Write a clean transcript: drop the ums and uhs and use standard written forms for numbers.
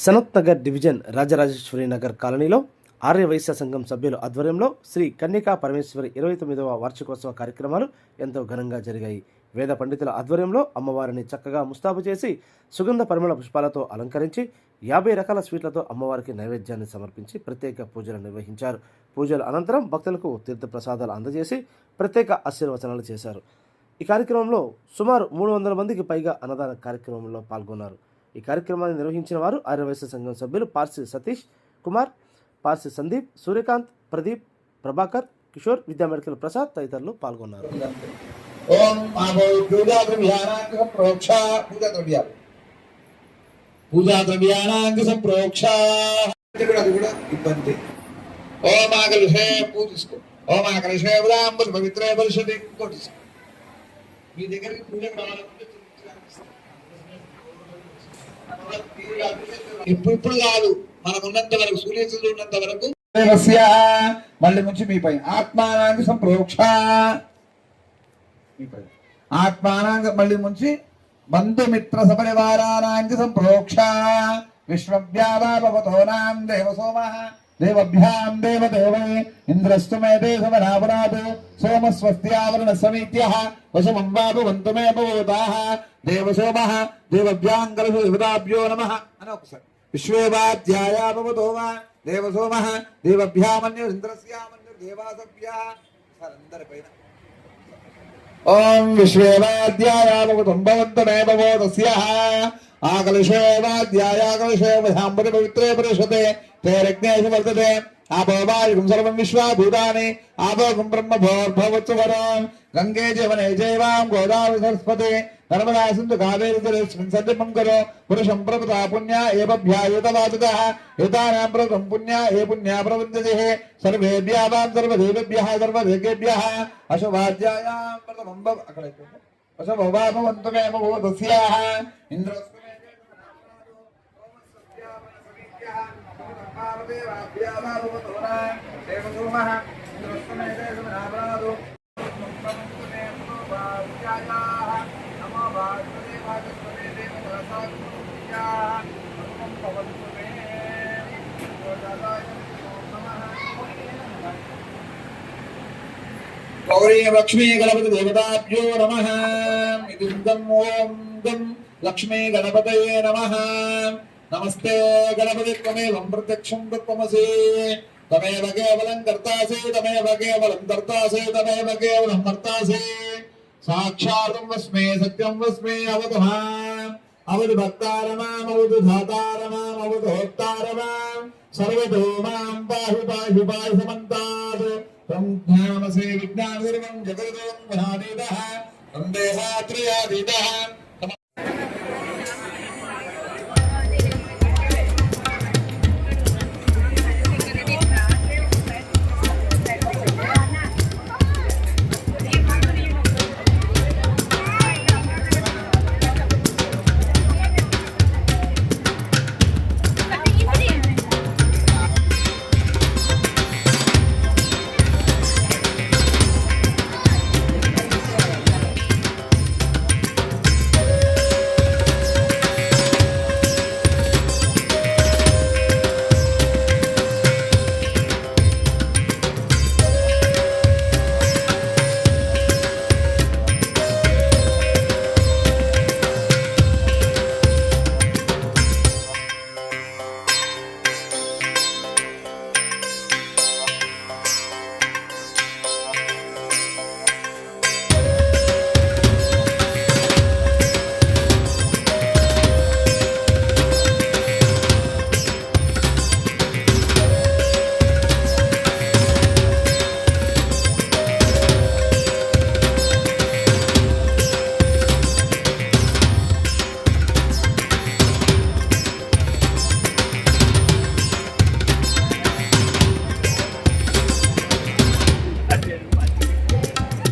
Sanath Nagar division Rajarajeshwari Nagar కాలనీలో ఆర్య వైశ్య సంఘం సభ్యుల ఆధ్వర్యంలో శ్రీ కన్యకా పరమేశ్వరి 29వ వార్షికోత్సవ కార్యక్రమాలు ఎంతో ఘనంగా జరిగాయి. వేద పండితుల ఆధ్వర్యంలో అమ్మవారిని చక్కగా ముస్తాబు చేసి సుగంధ పరిమళ పుష్పాలతో అలంకరించి 50 రకాల స్వీట్లతో అమ్మవారికి నైవేద్యాన్ని సమర్పించి ప్రత్యేక పూజలు నిర్వహించారు. పూజల అనంతరం భక్తులకు తీర్థప్రసాదాలు అందజేసి ప్రత్యేక ఆశీర్వచనాలు చేశారు. ఈ కార్యక్రమంలో సుమారు 300 మందికి పైగా అన్నదాన కార్యక్రమంలో పాల్గొన్నారు. ఈ కార్యక్రమాన్ని నిర్వహించిన వారు ఆర్యవైశ్య సంఘం సభ్యులు పార్సి సతీష్ కుమార్, పార్సి సందీప్, సూర్యకాంత్, ప్రదీప్, ప్రభాకర్, కిషోర్, విద్యా మెడికల్ ప్రసాద్ తదితరులు పాల్గొన్నారు. ఓం పూజా ద్రవ్యానాంగ సంప్రోక్ష ఇబ్బంది. ఓం ఆకలిషే పూజిసుకో. ఓం ఆకలిషే ఉదాంబుల్ పవిత్రే పరిషది కోటిసుకో. మీ దగ్గరికి పూజకు రావాలంటే ఇప్పుడు కాదు, మనకున్నంత వరకు సూర్యచంద్రుడు ఉన్నంత వరకు మళ్ళీ నుంచి మీపై ఆత్మానాంగ సంప్రోక్ష. ఆత్మానాంగ మళ్ళీ నుంచి బంధుమిత్ర సపరివారానాంగ సంప్రోక్ష. విశ్వవ్యాభవతో నాం దేవసోమః దేవభ్యాం దేవదేవే ఇంద్రస్తు మే దేశమనావనాదు సోమస్వస్త్యావరణ సమీత్యః వశమం వాభవంతు మే భూతాః దేవసోమః దేవభ్యాం కలశ దేవతాభ్యో నమః అని ఒకసారి. విశ్వేవాధ్యాయ భవతో వా దేవసోమః దేవభ్యామన్యు ఇంద్రస్యామన్యు దేవాసభ్యః. అందరిపైన ఓం విశ్వేవాధ్యాయ భవతం భవంతమే భవోదస్యః ఆకలిషేవాధ్యాయాకలిషేవధాంబతి పవిత్రే పరిషతే తేరజ్ఞేషు వర్తతే ఆపోవాయుగం సర్వం విశ్వాభూతాని ఆపోగం బ్రహ్మభోర్భవత్సువరం గంగే జీవనే జైవాం గోదావరి సరస్వతి నర్మదా సింధు కావేరి జలేస్మిన్ సన్నిపం కరో పురుషం ప్రపదా పుణ్య ఏభ్యాయుతవాదుతః ఏతానాం ప్రపదం పుణ్య ఏ పుణ్యా ప్రపంచజేః సర్వేభ్యః వాం సర్వదేవేభ్యః సర్వదేకేభ్యః అశుభాధ్యాయాం ప్రథమం భవ అక్కడ అశుభవాభవంతు మే భూతస్యాః ఇంద్రస్య గౌరీ లక్ష్మీ గణపతి దేవతాభ్యో నమః. ఓం గం లక్ష్మీ గణపతయే నమః. నమస్తే గణపతి త్వమేవం ప్రత్యక్షం తత్వమసి తమేవ కేవలం కర్తాసి తమేవ కేవలం కర్తాసి తమేవ కేవలం కర్తాసి సాక్షాతం వస్మే సత్యం వస్మే అవతు అవతు భక్తారమాం అవతు ధాతారమాం అవతు హోత్తారమాం సర్వతో మాం పాహి పాహి పాహి సమంతాత్ తం జ్ఞానమసే విజ్ఞానగర్వం జగద్గురుం మహాదేవః వందేహాత్రయాదీతః